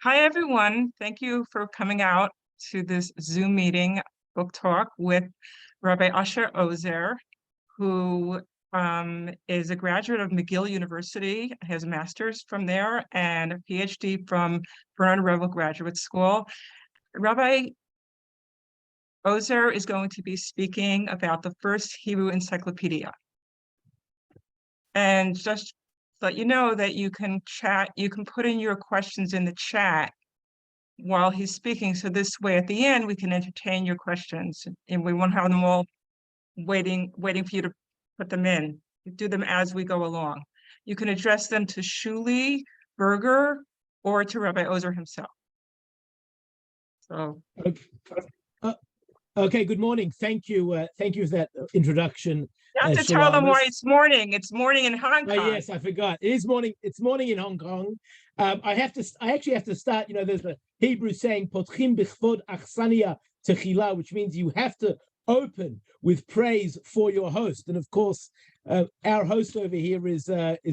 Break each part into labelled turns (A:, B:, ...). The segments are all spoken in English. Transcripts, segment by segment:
A: Hi, everyone. Thank you for coming out to this Zoom meeting, book talk with Rabbi Oser, who is a graduate of McGill University, has a master's from there and a PhD from Bernard Revel Graduate School. Rabbi Oser is going to be speaking about the first Hebrew encyclopedia. And just let you know that you can chat, you can put in your questions in the chat while he's speaking. So this way at the end, we can entertain your questions and we won't have them all waiting for you to put them in. You do them as we go along. You can address them to Shuli, Berger, or to Rabbi Oser himself. So.
B: Okay, good morning. Thank you for that introduction.
A: You have to tell them why it's morning. It's morning in Hong Kong.
B: Yes, I forgot. It is morning. It's morning in Hong Kong. I actually have to start. There's a Hebrew saying "Potchim b'chvod achsania techila," which means you have to open with praise for your host. And of course, our host over here is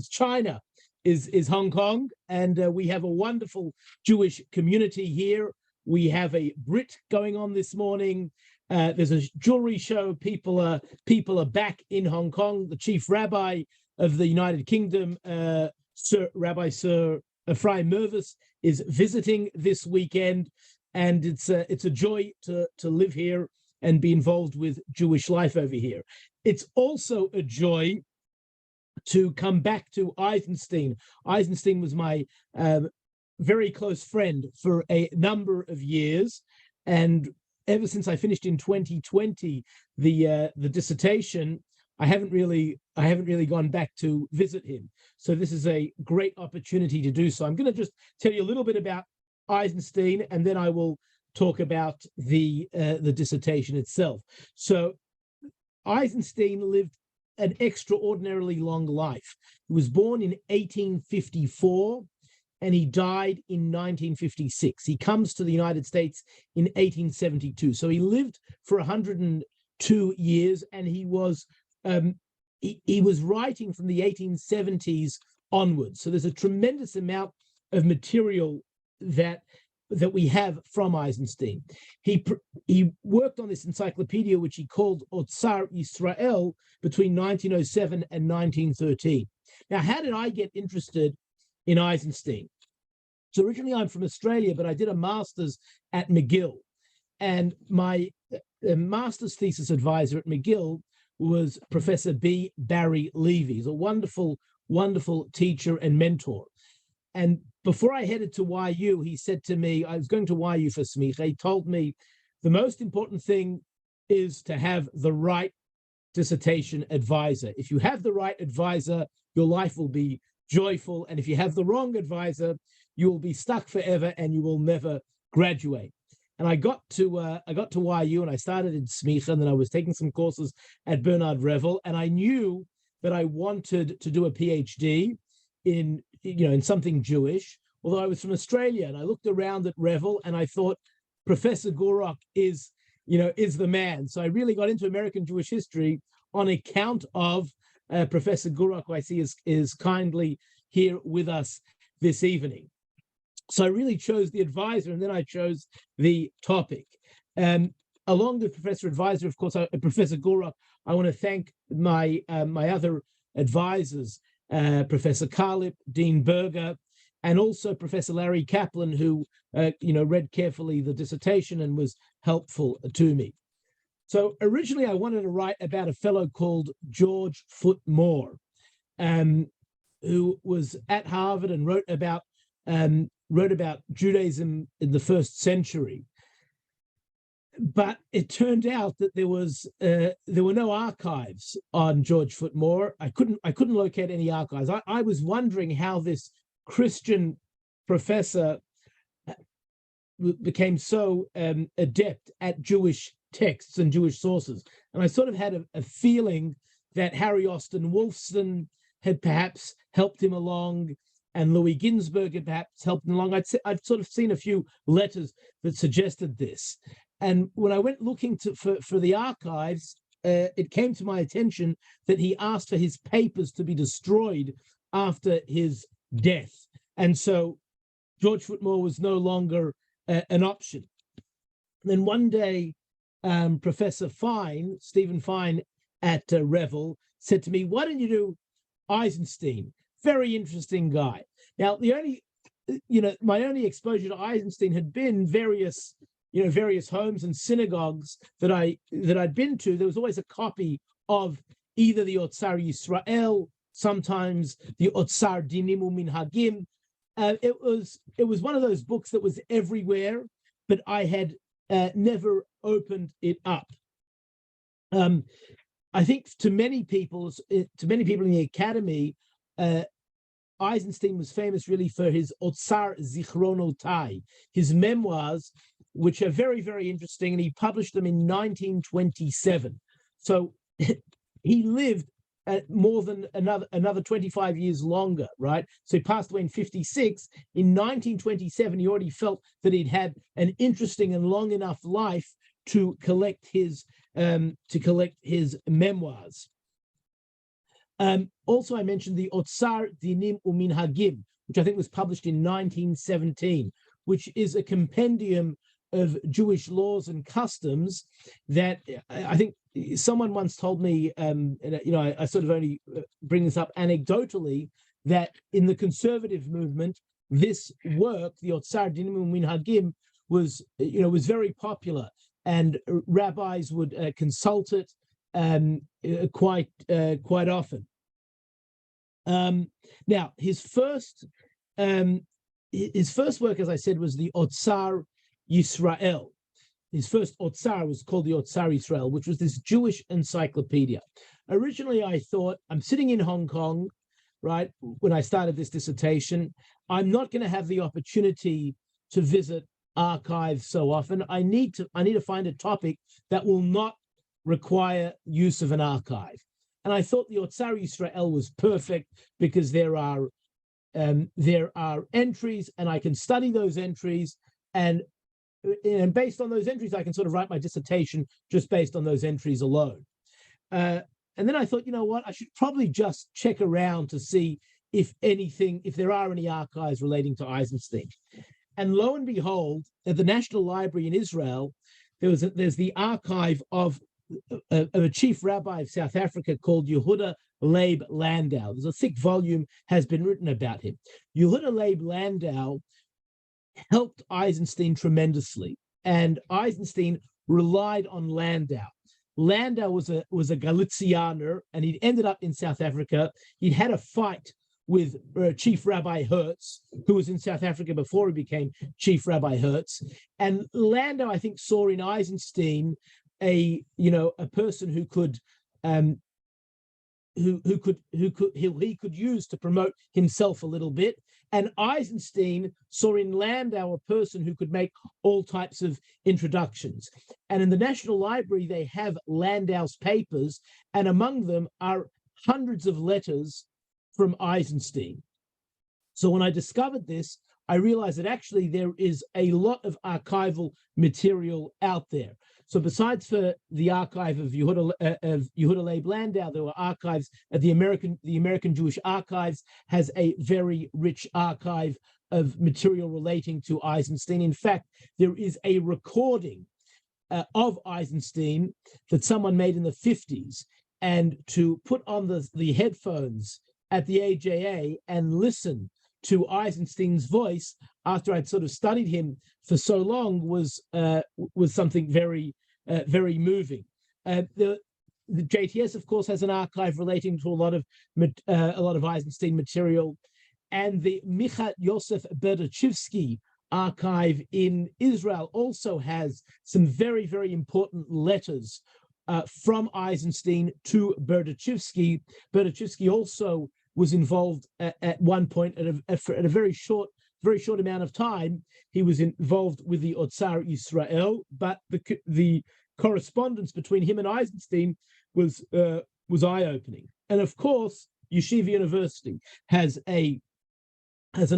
B: China, is Hong Kong, and we have a wonderful Jewish community here. We have a Brit going on this morning. There's a jewelry show. People are back in Hong Kong. The chief rabbi of the United Kingdom, Rabbi Sir Ephraim Mervis, is visiting this weekend, and it's a joy to live here and be involved with Jewish life over here. It's also a joy to come back to Eisenstein. Eisenstein was my very close friend for a number of years, and ever since I finished in 2020 the dissertation, I haven't really gone back to visit him. So this is a great opportunity to do so. I'm going to just tell you a little bit about Eisenstein, and then I will talk about the dissertation itself. So Eisenstein lived an extraordinarily long life. He was born in 1854. And he died in 1956. He comes to the United States in 1872. So he lived for 102 years, and he was writing from the 1870s onwards. So there's a tremendous amount of material that we have from Eisenstein. He worked on this encyclopedia, which he called Ozar Yisrael, between 1907 and 1913. Now, how did I get interested in Eisenstein? So originally I'm from Australia, but I did a master's at McGill, and my master's thesis advisor at McGill was Professor B. Barry Levy. He's a wonderful, wonderful teacher and mentor. And before I headed to YU, he said to me, I was going to YU for smicha. He told me the most important thing is to have the right dissertation advisor. If you have the right advisor, your life will be joyful, and if you have the wrong advisor, you will be stuck forever and you will never graduate. And I got to YU, and I started in smicha, and then I was taking some courses at Bernard Revel, and I knew that I wanted to do a PhD in something Jewish, although I was from Australia. And I looked around at Revel and I thought Professor Gurok is the man. So I really got into American Jewish history on account of Professor Gurok, who I see is kindly here with us this evening. So I really chose the advisor, and then I chose the topic. Along with Professor Advisor, of course, Professor Gurok, I want to thank my other advisors, Professor Karlip, Dean Berger, and also Professor Larry Kaplan, who read carefully the dissertation and was helpful to me. So originally, I wanted to write about a fellow called George Foot Moore, who was at Harvard and wrote about Judaism in the first century. But it turned out that there were no archives on George Foot Moore. I couldn't locate any archives. I was wondering how this Christian professor became so adept at Jewish texts and Jewish sources. And I sort of had a feeling that Harry Austin Wolfson had perhaps helped him along, and Louis Ginsberg had perhaps helped him along. I'd sort of seen a few letters that suggested this. And when I went looking for the archives, it came to my attention that he asked for his papers to be destroyed after his death. And so George Footmore was no longer an option. And then one day, Professor Fine, Stephen Fine at Revel, said to me, "Why don't you do Eisenstein? Very interesting guy." Now, my only exposure to Eisenstein had been various homes and synagogues that I'd been to. There was always a copy of either the Ozar Yisrael, sometimes the Ozar Dinim U'Minhagim. It was one of those books that was everywhere, but I had never opened it up. I think to many people in the academy, Eisenstein was famous really for his Ozar Zichronotai, his memoirs, which are very, very interesting, and he published them in 1927. So he lived more than another 25 years longer, right? So he passed away in 56. In 1927, he already felt that he'd had an interesting and long enough life to collect his memoirs. Also, I mentioned the Ozar Dinim U'Minhagim, which I think was published in 1917, which is a compendium of Jewish laws and customs that I think someone once told me, I sort of only bring this up anecdotally, that in the conservative movement, this work, the Ozar Dinim U'Minhagim, was very popular, and rabbis would consult it quite often. Now, his first work, as I said, was the Ozar Yisrael. His first Ozar was called the Ozar Yisrael, which was this Jewish encyclopedia. Originally, I thought, I'm sitting in Hong Kong, right, when I started this dissertation. I'm not going to have the opportunity to visit archives so often. I need to find a topic that will not require use of an archive. And I thought the Ozar Yisrael was perfect because there are entries, and I can study those entries, and based on those entries, I can sort of write my dissertation just based on those entries alone. And then I thought, you know what, I should probably just check around to see if there are any archives relating to Eisenstein. And lo and behold, at the National Library in Israel, there's the archive of a chief rabbi of South Africa called Yehuda Leib Landau. There's a thick volume has been written about him. Yehuda Leib Landau helped Eisenstein tremendously, and Eisenstein relied on Landau. Landau was a Galicianer, and he'd ended up in South Africa. He'd had a fight with Chief Rabbi Hertz, who was in South Africa before he became Chief Rabbi Hertz. And Landau, I think, saw in Eisenstein a person who could he could use to promote himself a little bit. And Eisenstein saw in Landau a person who could make all types of introductions. And in the National Library, they have Landau's papers, and among them are hundreds of letters from Eisenstein. So when I discovered this, I realized that actually there is a lot of archival material out there. So besides for the archive of Yehuda Leib Landau, there were archives at the American Jewish Archives has a very rich archive of material relating to Eisenstein. In fact, there is a recording of Eisenstein that someone made in the 50s, and to put on the headphones at the AJA and listen to Eisenstein's voice after I'd sort of studied him for so long was something very, very moving. The JTS, of course, has an archive relating to a lot of Eisenstein material, and the Micha Yosef Berdichevsky archive in Israel also has some very, very important letters from Eisenstein to Berdichevsky. Berdichevsky also was involved at one point at a very short amount of time. He was involved with the Ozar Yisrael, but the correspondence between him and Eisenstein was eye-opening. And of course, Yeshiva University has an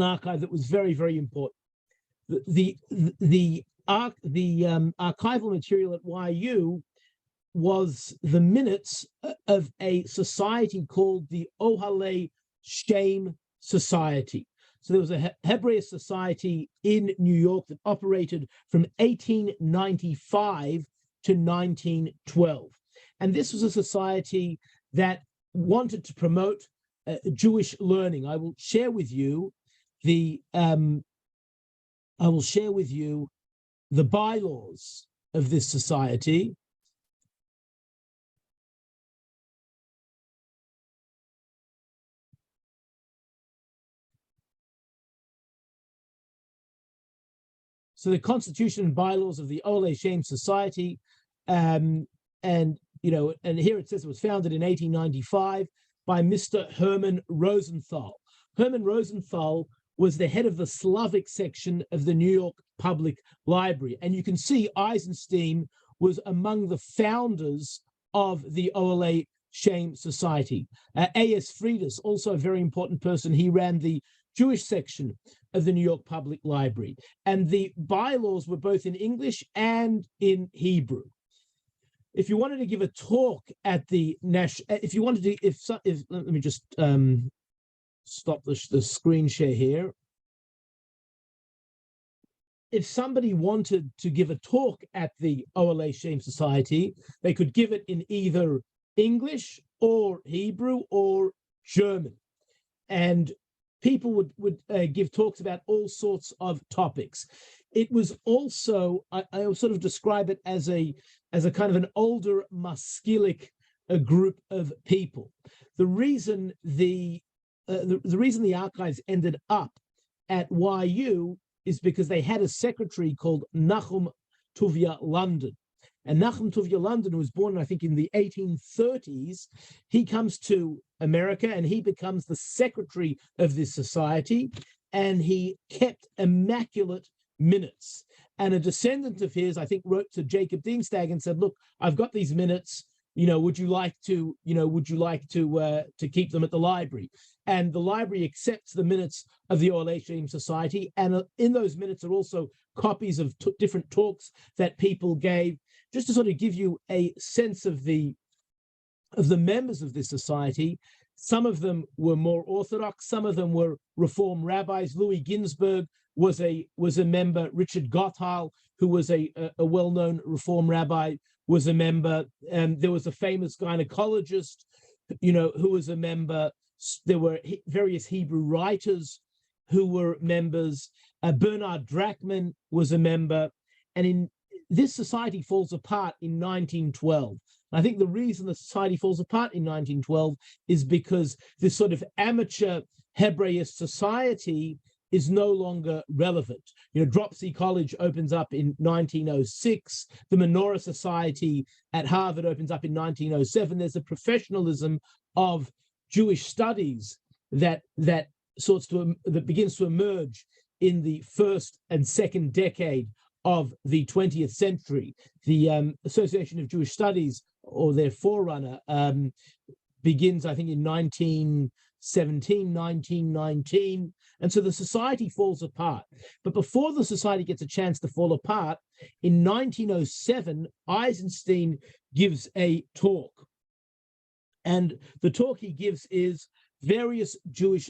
B: archive that was very, very important. The archival material at YU was the minutes of a society called the Ohel Leah Shame Society. So there was a Hebraist society in New York that operated from 1895 to 1912. And this was a society that wanted to promote Jewish learning. I will share with you the bylaws of this society. So the constitution and bylaws of the Ohel Leah Society, and here it says it was founded in 1895 by Mr. Herman Rosenthal. Herman Rosenthal was the head of the Slavic section of the New York Public Library, and you can see Eisenstein was among the founders of the Ohel Leah Society. A.S. Friedis, also a very important person, he ran the Jewish section of the New York Public Library, and the bylaws were both in English and in Hebrew. If you wanted to give a talk at the national, let me just stop the screen share here. If somebody wanted to give a talk at the Ohel Leah Society, they could give it in either English or Hebrew or German, and people would give talks about all sorts of topics. It was also, I sort of describe it as a kind of an older Maskilic group of people. The reason the archives ended up at YU is because they had a secretary called Nachum Tuvia London. And Nachum Tuvia London, who was born, I think, in the 1830s, he comes to America and he becomes the secretary of this society, and he kept immaculate minutes. And a descendant of his, I think, wrote to Jacob Dienstag and said, "Look, I've got these minutes. Would you like to keep them at the library?" And the library accepts the minutes of the Ohel Leah Society, and in those minutes are also copies of different talks that people gave, just to sort of give you a sense of the members of this society. Some of them were more orthodox, some of them were Reform rabbis. Louis Ginsburg was a member. Richard Gottheil, who was a well-known Reform rabbi, was a member. There was a famous gynecologist, who was a member. There were various Hebrew writers who were members. Bernard Drachman was a member. And this society falls apart in 1912. I think the reason the society falls apart in 1912 is because this sort of amateur Hebraist society is no longer relevant. Dropsy College opens up in 1906. The Menorah Society at Harvard opens up in 1907. There's a professionalism of Jewish studies that begins to emerge in the first and second decade of the 20th century. The Association of Jewish Studies, or their forerunner, begins, I think, in 1917, 1919. And so the society falls apart. But before the society gets a chance to fall apart, in 1907, Eisenstein gives a talk. And the talk he gives is Various Jewish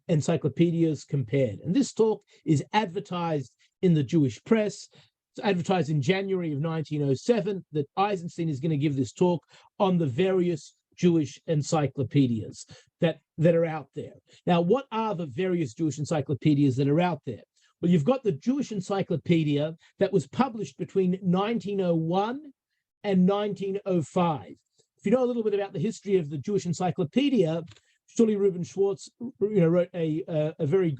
B: Encyclopedias Compared. And this talk is advertised in the Jewish press. It's advertised in January of 1907 that Eisenstein is going to give this talk on the various Jewish encyclopedias that are out there. Now, what are the various Jewish encyclopedias that are out there? Well, you've got the Jewish Encyclopedia that was published between 1901 and 1905. If you know a little bit about the history of the Jewish Encyclopedia, Shuli Reuben Schwartz, wrote a very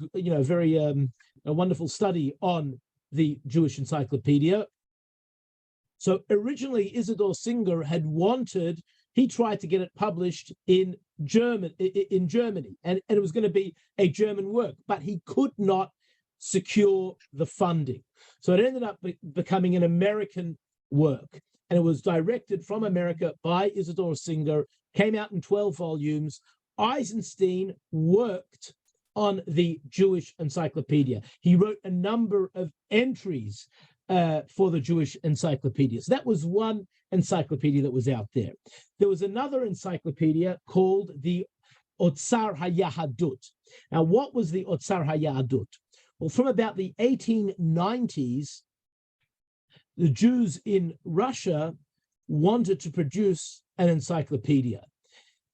B: wonderful study on the Jewish Encyclopedia. So originally, Isidor Singer he tried to get it published in Germany, and it was going to be a German work, but he could not secure the funding. So it ended up becoming an American work, and it was directed from America by Isidor Singer, came out in 12 volumes. Eisenstein worked on the Jewish Encyclopedia. He wrote a number of entries for the Jewish Encyclopedia. So that was one encyclopedia that was out there. There was another encyclopedia called the Ozar HaYahadut. Now, what was the Otzar HaYahadut? Well, from about the 1890s, the Jews in Russia wanted to produce an encyclopedia.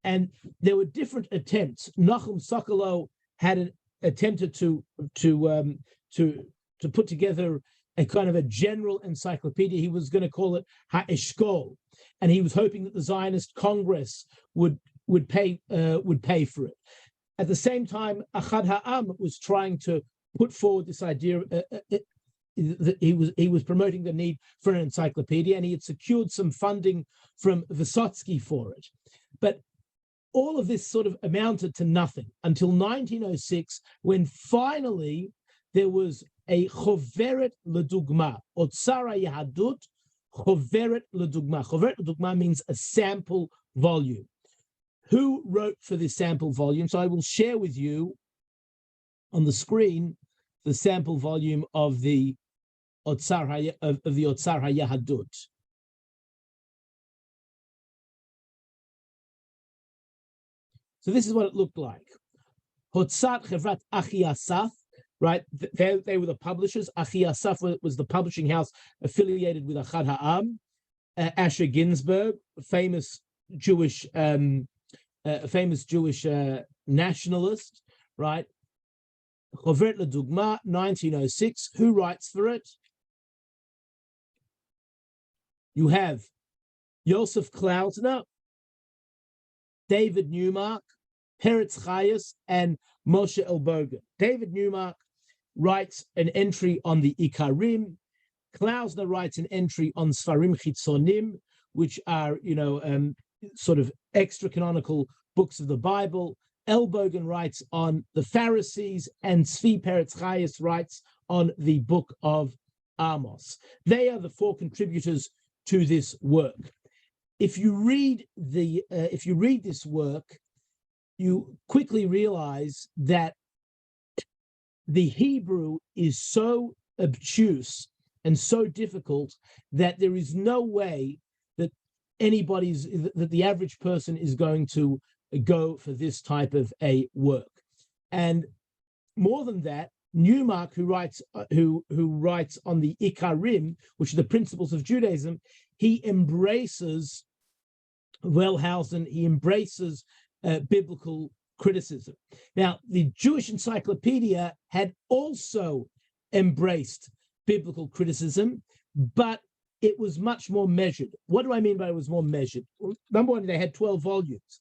B: And there were different attempts. Nachum Sokolow had attempted to put together a kind of a general encyclopedia. He was going to call it Ha-Eshkol, and he was hoping that the Zionist Congress would pay for it. At the same time, Achad Ha'am was trying to put forward this idea. He was promoting the need for an encyclopedia, and he had secured some funding from Vysotsky for it. But all of this sort of amounted to nothing until 1906, when finally there was a Choveret Ledugma, Otzar HaYahadut, Choveret Ledugma. Choveret Ledugma means a sample volume. Who wrote for this sample volume? So I will share with you on the screen the sample volume of the Otzar HaYahadut. So this is what it looked like. Hotzat Chevrat Achi Asaf, right? They were the publishers. Achi Asaf was the publishing house affiliated with Achad Ha'am. Asher Ginsburg, famous Jewish nationalist, right? Choveret Ledugma, 1906. Who writes for it? You have Yosef Klausner, David Newmark, Peretz Chayes, and Moshe Elberger. David Newmark writes an entry on the Ikarim. Klausner writes an entry on Sfarim Chitzonim, which are, sort of extra-canonical books of the Bible. Elbergen writes on the Pharisees, and Tzvi Peretz Chayes writes on the book of Amos. They are the four contributors to this work. If you read this work, you quickly realize that the Hebrew is so obtuse and so difficult that there is no way that the average person is going to go for this type of a work. And more than that, Newmark, who writes on the Ikarim, which are the principles of Judaism, he embraces Wellhausen, he embraces biblical criticism. Now, the Jewish Encyclopedia had also embraced biblical criticism, but it was much more measured. What do I mean by it was more measured? Well, number one, they had 12 volumes.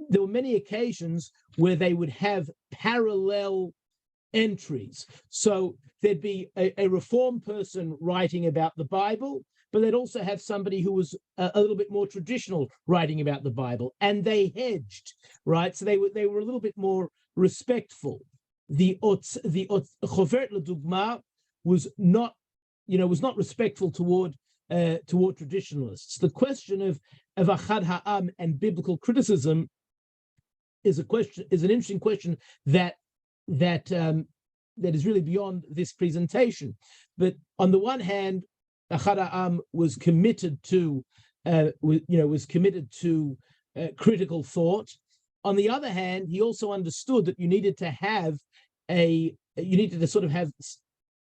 B: There were many occasions where they would have parallel entries. So there'd be a Reform person writing about the Bible, but they'd also have somebody who was a little bit more traditional writing about the Bible, and they hedged, right? So they were a little bit more respectful. The Choveret Ledugma was not respectful toward traditionalists. The question of Achad Ha'am and biblical criticism is an interesting question that is really beyond this presentation. But on the one hand, Achad Ha'am was committed to critical thought. On the other hand, he also understood that you needed to sort of have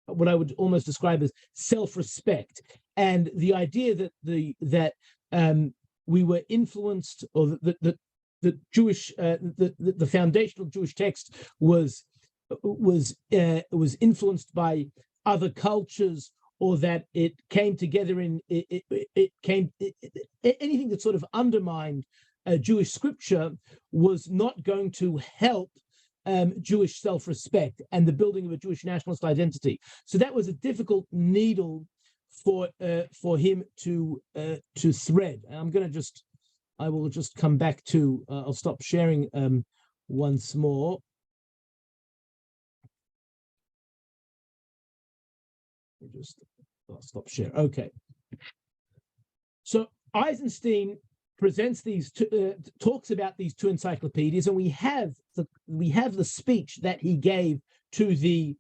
B: what I would almost describe as self-respect, and the idea that we were influenced, or the foundational Jewish text was influenced by other cultures, or that it came together anything that sort of undermined Jewish scripture was not going to help Jewish self-respect and the building of a Jewish nationalist identity. So that was a difficult needle for him to thread. And I will just come back to. I'll stop sharing once more. I'll stop sharing. Okay. So Eisenstein presents talks about these two encyclopedias, and we have the speech that he gave to the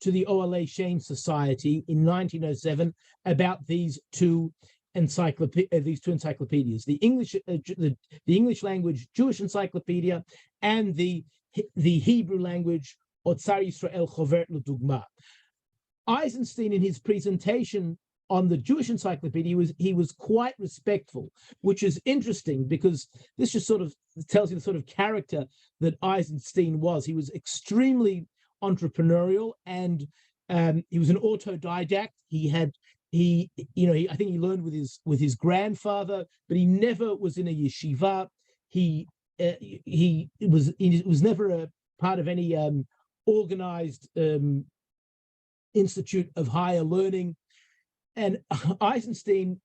B: Ohel Leah Synagogue Society in 1907 about these two encyclopedias: the English language Jewish Encyclopedia and the the Hebrew language, Otzar Yisrael Choveret L'Dugma. Eisenstein, in his presentation on the Jewish Encyclopedia, he was quite respectful, which is interesting because this just sort of tells you the sort of character that Eisenstein was. He was extremely entrepreneurial, and he was an autodidact. I think he learned with his grandfather, but he never was in a yeshiva. He was never a part of any organized institute of higher learning. And Eisenstein,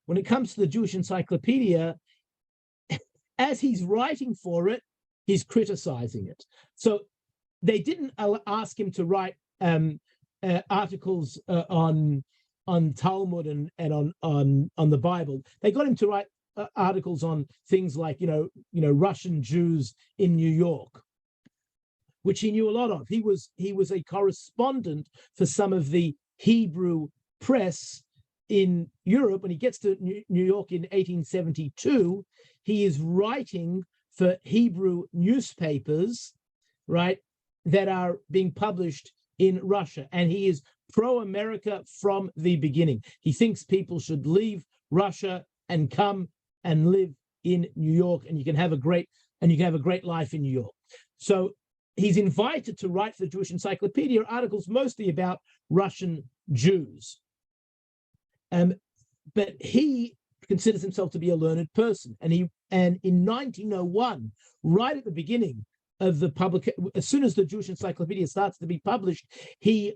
B: when it comes to the Jewish Encyclopedia, as he's writing for it, he's criticizing it. So they didn't ask him to write articles on Talmud and on the Bible. They got him to write articles on things like Russian Jews in New York, which he knew a lot of. He was a correspondent for some of the Hebrew press in Europe. When he gets to New York in 1872, he is writing for Hebrew newspapers, right, that are being published in Russia. And he is pro-America from the beginning. He thinks people should leave Russia and come and live in New York, and you can have a great life in New York. So he's invited to write for the Jewish Encyclopedia articles mostly about Russian Jews. But he considers himself to be a learned person. And in 1901, right at the beginning of the publication, as soon as the Jewish Encyclopedia starts to be published, he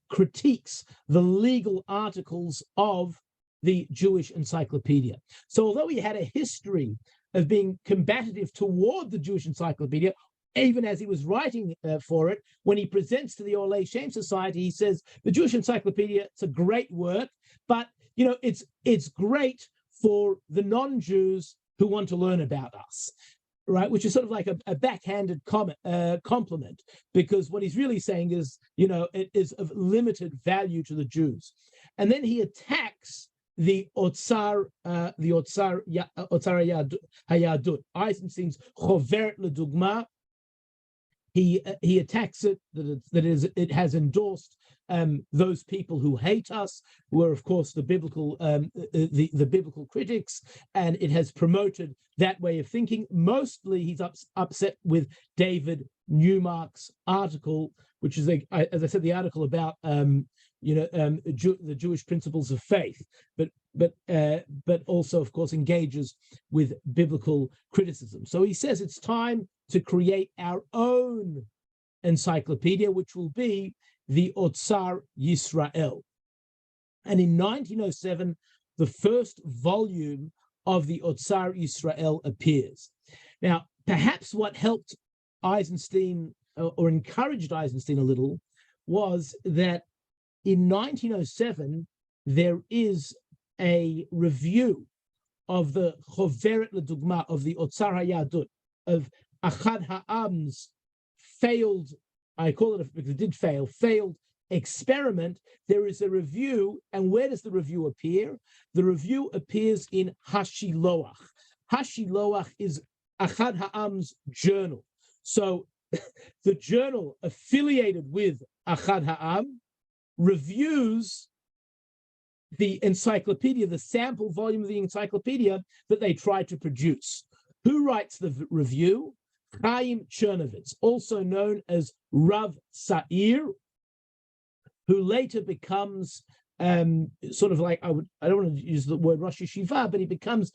B: critiques the legal articles of the Jewish Encyclopedia. So although he had a history of being combative toward the Jewish Encyclopedia, even as he was writing for it, when he presents to the Ohel Leah Society, he says, the Jewish Encyclopedia, it's a great work, but it's great for the non-Jews who want to learn about us, right? Which is sort of like a backhanded compliment, because what he's really saying is, it is of limited value to the Jews. And then he attacks the Ozar Hayadut, Eisenstein's Choveret L'Dugma. He attacks it, it has endorsed those people who hate us, who are of course the biblical critics, and it has promoted that way of thinking. Mostly he's upset with David Newmark's article, which is, as I said, the article about the Jewish principles of faith, but also of course engages with biblical criticism. So he says it's time to create our own encyclopedia, which will be the Ozar Yisrael. And in 1907, the first volume of the Ozar Yisrael appears. Now, perhaps what helped Eisenstein or encouraged Eisenstein a little was that in 1907, there is a review of the Choveret L'Dugma, of the Ozar Hayadut, of Achad Ha'am's failed, I call it, because it did fail, failed experiment. There is a review, and where does the review appear? The review appears in Hashiloach. Hashiloach is Achad Ha'am's journal. So the journal affiliated with Achad Ha'am reviews the encyclopedia, the sample volume of the encyclopedia that they tried to produce. Who writes the review? Chaim Chernovitz, also known as Rav Sa'ir, who later becomes sort of like, I don't want to use the word Rosh Yeshiva, but he becomes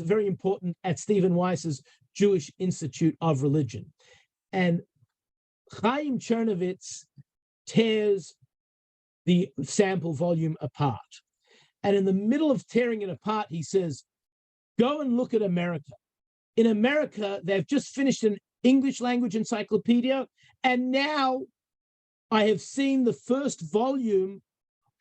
B: very important at Stephen Weiss's Jewish Institute of Religion. And Chaim Chernovitz tears the sample volume apart. And in the middle of tearing it apart, he says, go and look at America. In America, they've just finished an English language encyclopedia, and now I have seen the first volume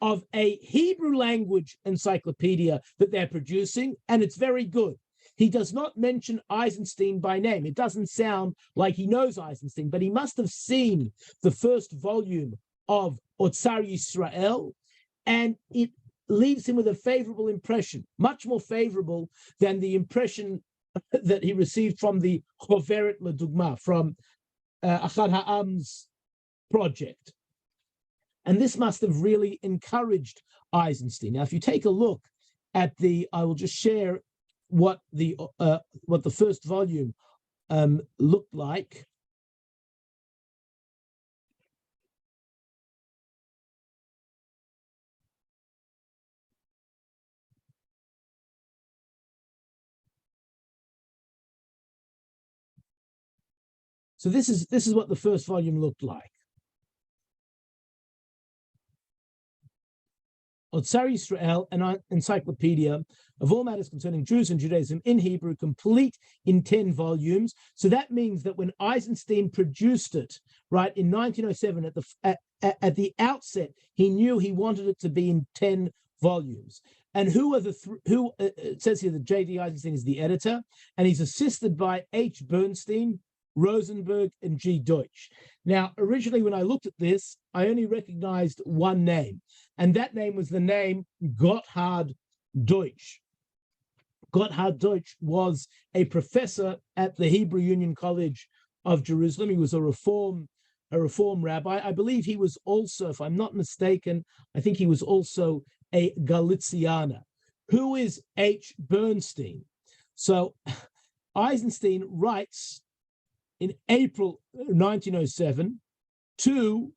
B: of a Hebrew language encyclopedia that they're producing, and it's very good. He does not mention Eisenstein by name. It doesn't sound like he knows Eisenstein, but he must have seen the first volume of Ozar Yisrael, and it leaves him with a favorable impression, much more favorable than the impression that he received from the Choveret Ledugma, from Achad Ha'am's project. And this must have really encouraged Eisenstein. Now, if you take a look at I will just share what the first volume looked like. So this is what the first volume looked like. Ozar Yisrael, an encyclopedia of all matters concerning Jews and Judaism in Hebrew, complete in 10 volumes. So that means that when Eisenstein produced it, right, in 1907, at the outset, he knew he wanted it to be in 10 volumes. And it says here that J.D. Eisenstein is the editor, and he's assisted by H. Bernstein, Rosenberg, and G. Deutsch. Now, originally, when I looked at this, I only recognized one name, and that name was the name Gotthard Deutsch. Gotthard Deutsch was a professor at the Hebrew Union College of Jerusalem. He was a reform rabbi. I believe he was also, if I'm not mistaken, I think he was also a Galicianer. Who is H. Bernstein? So Eisenstein writes in April 1907 to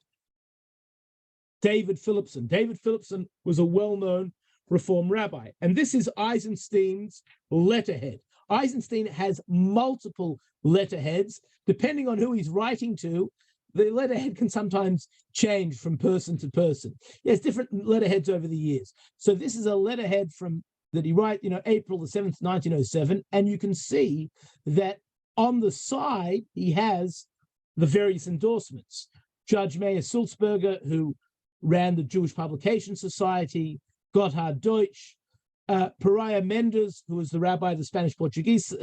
B: David Philipson. David Philipson was a well-known Reform rabbi. And this is Eisenstein's letterhead. Eisenstein has multiple letterheads. Depending on who he's writing to, the letterhead can sometimes change from person to person. There's different letterheads over the years. So this is a letterhead that he wrote, April the 7th, 1907. And you can see that on the side, he has the various endorsements. Judge Meir Sulzberger, who ran the Jewish Publication Society, Gotthard Deutsch, Pariah Mendes, who was the rabbi of the Spanish-Portuguese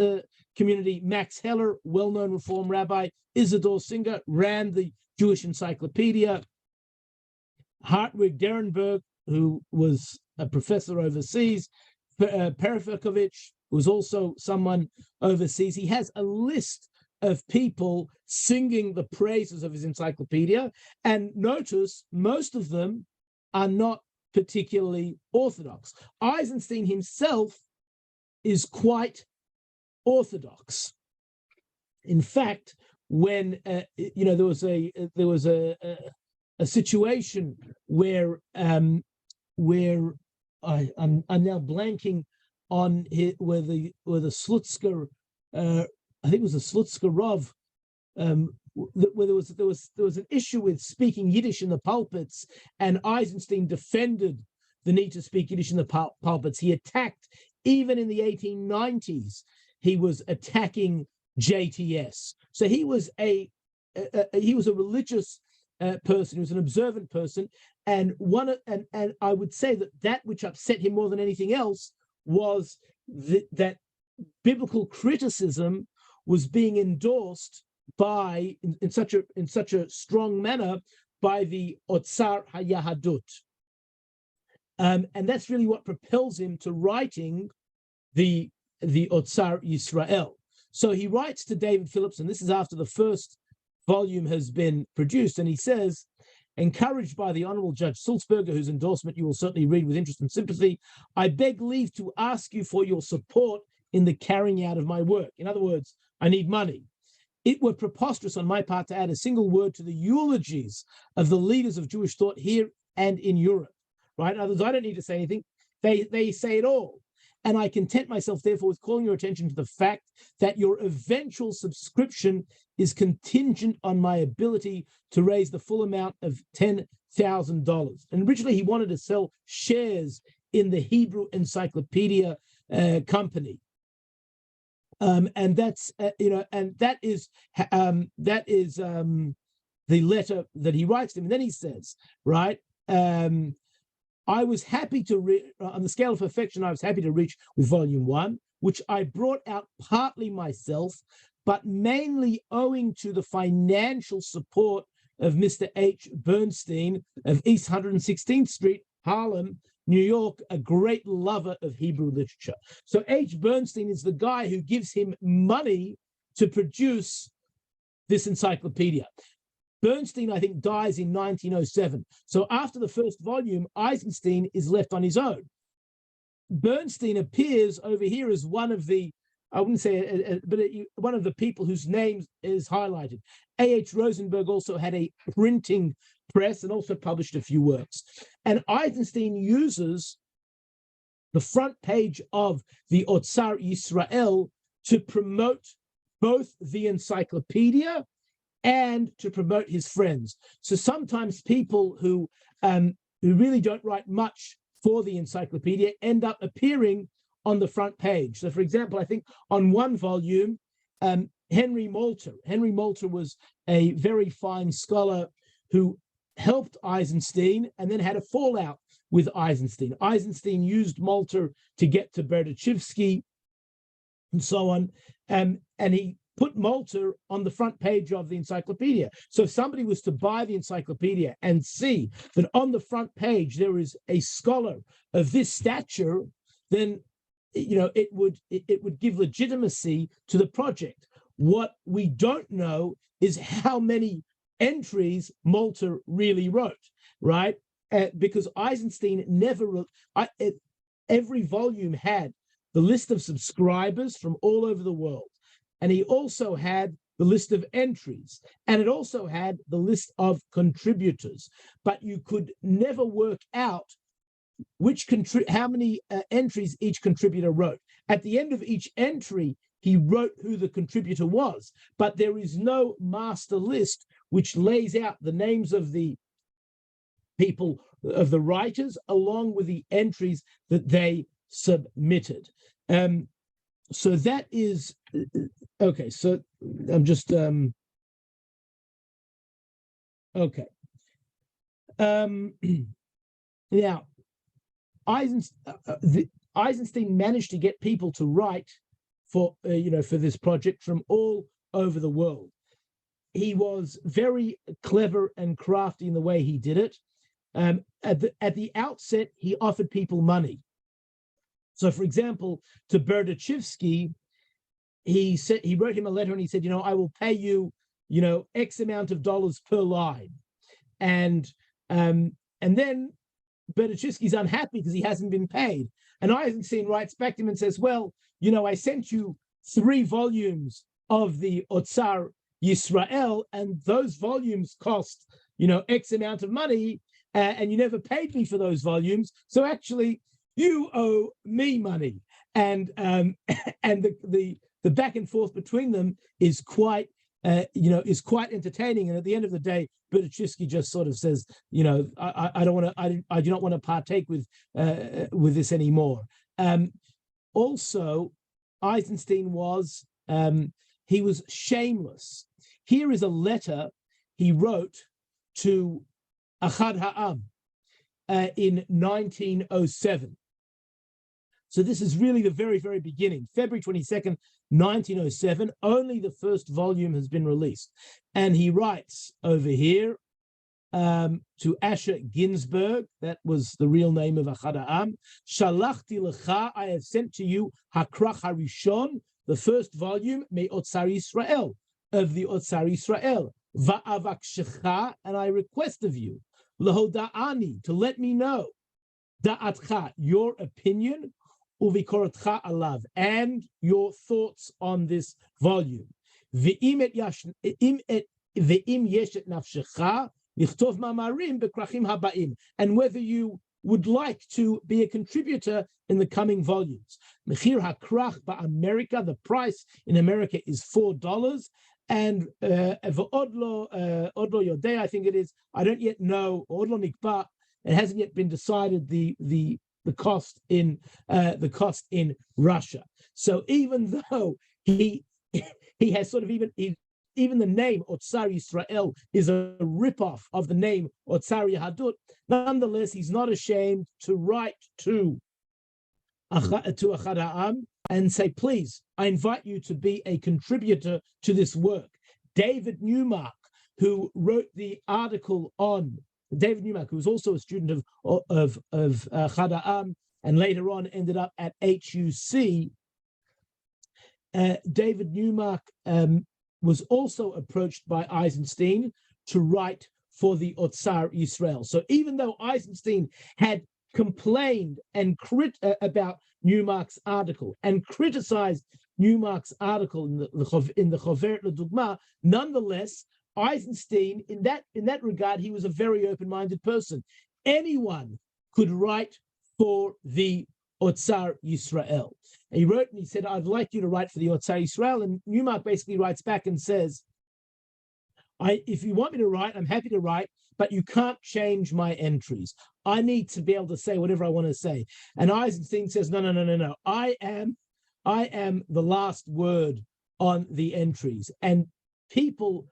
B: community, Max Heller, well-known Reform rabbi, Isidor Singer, ran the Jewish Encyclopedia, Hartwig Derenberg, who was a professor overseas, Perifikovich, who was also someone overseas. He has a list of people singing the praises of his encyclopedia, and notice most of them are not particularly orthodox. Eisenstein himself is quite orthodox. In fact, when there was a situation where I'm now blanking on where the Slutsker, I think it was the Slutsker Rov, where there was an issue with speaking Yiddish in the pulpits, and Eisenstein defended the need to speak Yiddish in the pulpits. He attacked, even in the 1890s, he was attacking JTS. So he was a religious person. He was an observant person, and I would say that which upset him more than anything else was that biblical criticism was being endorsed by in such a strong manner by the Otzar HaYahadut. And that's really what propels him to writing the Ozar Yisrael. So he writes to David Philipson. This is after the first volume has been produced, and he says, encouraged by the Honorable Judge Sulzberger, whose endorsement you will certainly read with interest and sympathy, I beg leave to ask you for your support in the carrying out of my work. In other words, I need money. It were preposterous on my part to add a single word to the eulogies of the leaders of Jewish thought here and in Europe. Right? In other words, I don't need to say anything. They say it all. And I content myself, therefore, with calling your attention to the fact that your eventual subscription is contingent on my ability to raise the full amount of $10,000. And originally, he wanted to sell shares in the Hebrew Encyclopedia company. And that's that is the letter that he writes to him. And then he says, right, I was happy to on the scale of perfection, I was happy to reach with volume 1, which I brought out partly myself, but mainly owing to the financial support of Mr. H. Bernstein of East 116th Street, Harlem, New York, a great lover of Hebrew literature. So H. Bernstein is the guy who gives him money to produce this encyclopedia. Bernstein, I think, dies in 1907. So after the first volume, Eisenstein is left on his own. Bernstein appears over here as one of the, I wouldn't say, but one of the people whose name is highlighted. A.H. Rosenberg also had a printing press and also published a few works. And Eisenstein uses the front page of the Ozar Yisrael to promote both the encyclopedia and to promote his friends. So sometimes people who really don't write much for the encyclopedia end up appearing on the front page. So for example, I think on one volume, Henry Moulter was a very fine scholar who helped Eisenstein and then had a fallout with Eisenstein. Eisenstein used Moulter to get to Berdichevsky and so on, and he put Moulter on the front page of the encyclopedia. So if somebody was to buy the encyclopedia and see that on the front page there is a scholar of this stature, then it would give legitimacy to the project. What we don't know is how many entries Moulter really wrote, right? Because Eisenstein every volume had the list of subscribers from all over the world. And he also had the list of entries, and it also had the list of contributors. But you could never work out how many entries each contributor wrote. At the end of each entry, he wrote who the contributor was, but there is no master list which lays out the names of the people, of the writers, along with the entries that they submitted. So that is okay. So I'm just okay. Now, Eisenstein managed to get people to write for this project from all over the world. He was very clever and crafty in the way he did it. At the outset, he offered people money. So, for example, to Berdichevsky, he wrote him a letter and he said, I will pay you, X amount of dollars per line, and then Berdichevsky's unhappy because he hasn't been paid, and Eisenstein writes back to him and says, well, I sent you 3 volumes of the Ozar Yisrael, and those volumes cost, X amount of money, and you never paid me for those volumes, so actually you owe me money. And the back and forth between them is quite entertaining. And at the end of the day, Berdichevsky just sort of says, I do not want to partake with this anymore. Also, Eisenstein was shameless. Here is a letter he wrote to Ahad Ha'am in 1907. So this is really the very, very beginning. February 22nd, 1907, only the first volume has been released. And he writes over here to Asher Ginsberg, that was the real name of Ahad Ha'am, Shalachti lecha, I have sent to you Hakrach Harishon, the first volume, Me Ozar Yisrael, of the Ozar Yisrael. Va'avakshecha, and I request of you, Lehoda'ani, to let me know, Da'atcha, your opinion, Uvikoratcha alav, and your thoughts on this volume. Ve'im yeshet nafshecha, lichtov mamarim bekrachim haba'im, and whether you would like to be a contributor in the coming volumes. Mechir hakrach ba'America, the price in America is $4, and odlo yodei, I think it is, I don't yet know, odlo nikba, it hasn't yet been decided the cost in Russia. So even though he has sort of even the name Ozar Yisrael is a ripoff of the name Ozar Yahadut, nonetheless he's not ashamed to write to Ahad Ha'am and say, please, I invite you to be a contributor to this work. David Newmark, who wrote the article on David Newmark, who was also a student of Chad Ha'am, and later on ended up at HUC. David Newmark was also approached by Eisenstein to write for the Ozar Yisrael. So even though Eisenstein had complained and about Newmark's article and criticized Newmark's article in the Choveret L'Dugma, nonetheless, Eisenstein, in that regard, he was a very open-minded person. Anyone could write for the Ozar Yisrael. And he wrote and he said, I'd like you to write for the Ozar Yisrael. And Newmark basically writes back and says, if you want me to write, I'm happy to write, but you can't change my entries. I need to be able to say whatever I want to say. And Eisenstein says, no. I am the last word on the entries. And people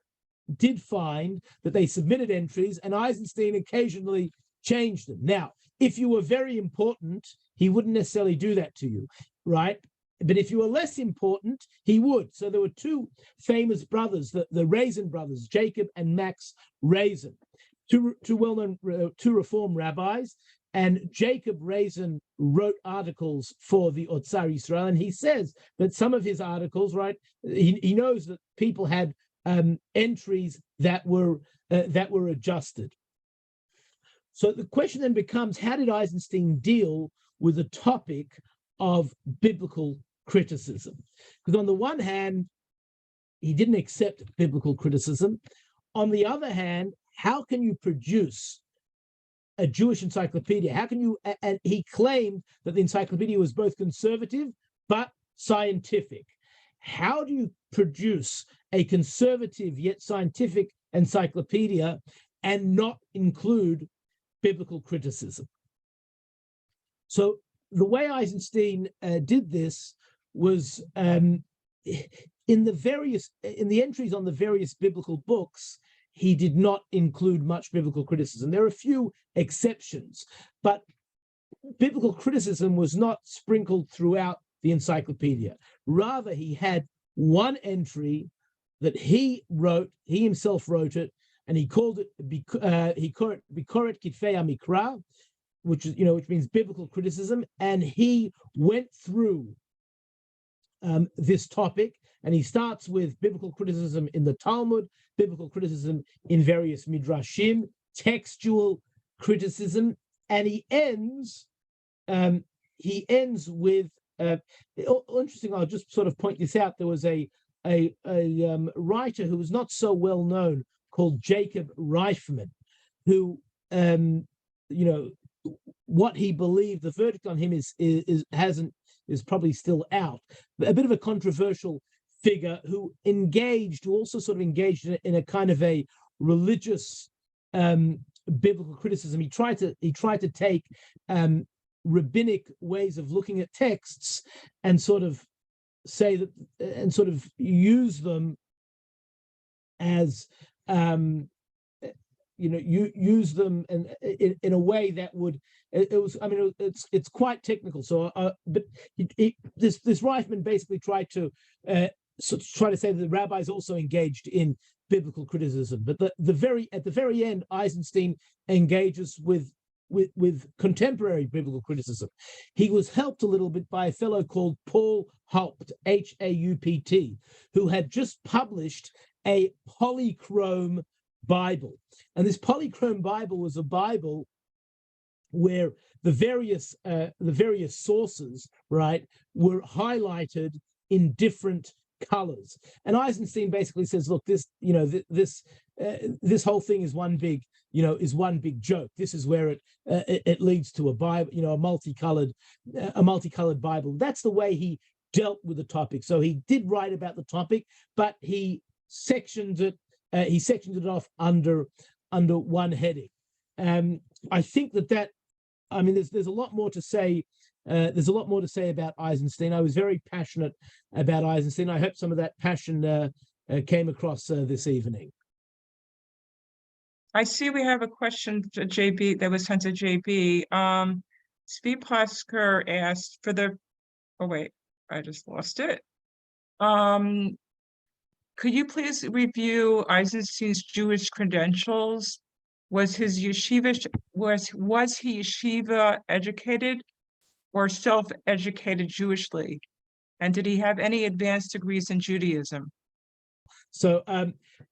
B: did find that they submitted entries, and Eisenstein occasionally changed them. Now, if you were very important, he wouldn't necessarily do that to you, right? But if you were less important, he would. So there were two famous brothers, the Raisin brothers, Jacob and Max Raisin, two well-known, two Reform rabbis. And Jacob Raisin wrote articles for the Ozar Yisrael, and he says that some of his articles, right, he knows that people had entries that were adjusted. So the question then becomes, how did Eisenstein deal with the topic of biblical criticism? Because on the one hand, he didn't accept biblical criticism. On the other hand, how can you produce a Jewish encyclopedia? How can you, and he claimed that the encyclopedia was both conservative but scientific. How do you produce a conservative yet scientific encyclopedia and not include biblical criticism? So the way Eisenstein did this was in the entries on the various biblical books, he did not include much biblical criticism. There are a few exceptions, but biblical criticism was not sprinkled throughout the encyclopedia. Rather, he had one entry that he himself wrote it, and he called it Bikoret Kitfei HaMikra, which means biblical criticism, and he went through this topic, and he starts with biblical criticism in the Talmud, biblical criticism in various midrashim, textual criticism, and he ends with interesting. I'll just sort of point this out. There was a writer who was not so well known called Jacob Reifman, who what he believed, the verdict on him is probably still out. A bit of a controversial figure who also sort of engaged in a kind of a religious biblical criticism. He tried to take rabbinic ways of looking at texts and sort of say that, and sort of use them as use them in a way that would, it's quite technical. So but this Reifman basically tried to say that the rabbis also engaged in biblical criticism. But at the very end, Eisenstein engages with contemporary biblical criticism. He was helped a little bit by a fellow called Paul Haupt, Haupt, who had just published a polychrome Bible. And this polychrome Bible was a Bible where the various sources, right, were highlighted in different colors. And Eisenstein basically says, look, this whole thing is one big joke. This is where it leads to a Bible, a multicolored Bible. That's the way he dealt with the topic. So he did write about the topic, but he sectioned it off under one heading. I think that there's a lot more to say. There's a lot more to say about Eisenstein. I was very passionate about Eisenstein. I hope some of that passion came across this evening.
A: I see we have a question to JB that was sent to JB. Svi Plasker asked for the, oh wait, I just lost it. Could you please review Eisenstein's Jewish credentials? Was his yeshiva was he yeshiva educated or self-educated Jewishly? And did he have any advanced degrees in Judaism?
B: So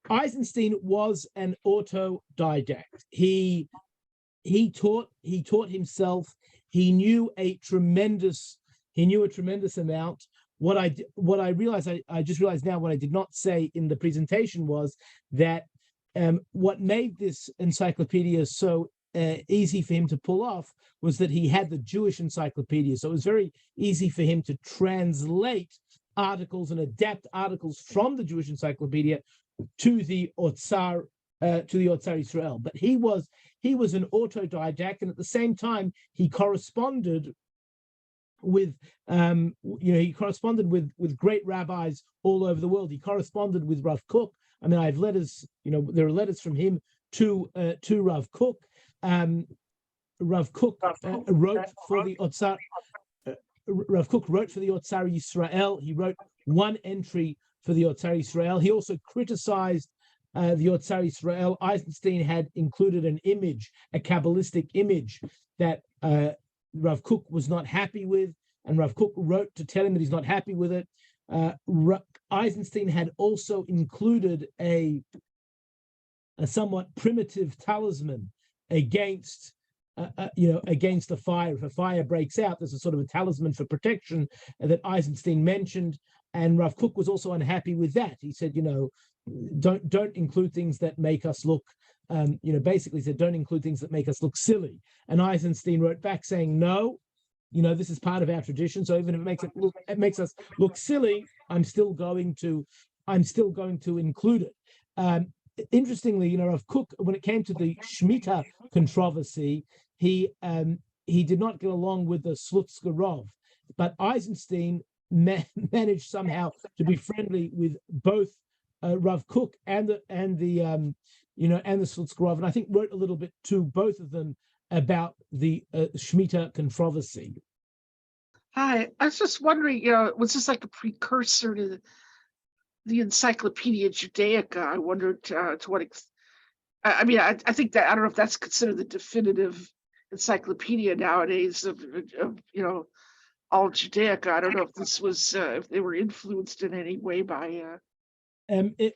B: Eisenstein was an autodidact. He taught himself. He knew a tremendous amount. What I realized, I just realized now, what I did not say in the presentation was that what made this encyclopedia so easy for him to pull off was that he had the Jewish encyclopedia. So it was very easy for him to translate articles and adapt articles from the Jewish encyclopedia to the Ozar, Yisrael. But he was an autodidact, and at the same time he corresponded with with great rabbis all over the world. He corresponded with Rav Kook. I mean, I have letters. There are letters from him to Rav Kook. Rav Kook wrote for the Ozar. Rav Kook wrote for the Ozar Yisrael. He wrote one entry for the Ozar Yisrael. He also criticized the Ozar Yisrael. Eisenstein had included an image, a Kabbalistic image, that Rav Kook was not happy with, and Rav Kook wrote to tell him that he's not happy with it. Eisenstein had also included a somewhat primitive talisman against against a fire. If a fire breaks out, there's a sort of a talisman for protection that Eisenstein mentioned, and Rav Kook was also unhappy with that. He said, don't include things that make us look, basically said, don't include things that make us look silly. And Eisenstein wrote back saying, no, this is part of our tradition. So even if it makes us look silly, I'm still going to include it. Interestingly, Rav Kook, when it came to the Shemitah controversy, he did not get along with the Slutsker Rov, but Eisenstein managed somehow to be friendly with both Rav Kook and the Slutsker Rov, and I think wrote a little bit to both of them about the Shemitah controversy.
C: Hi, I was just wondering, was this like a precursor to the Encyclopedia Judaica? I wondered to what I think that, I don't know if that's considered the definitive encyclopedia nowadays of all Judaica. I don't know if this was if they were influenced in any way by
B: the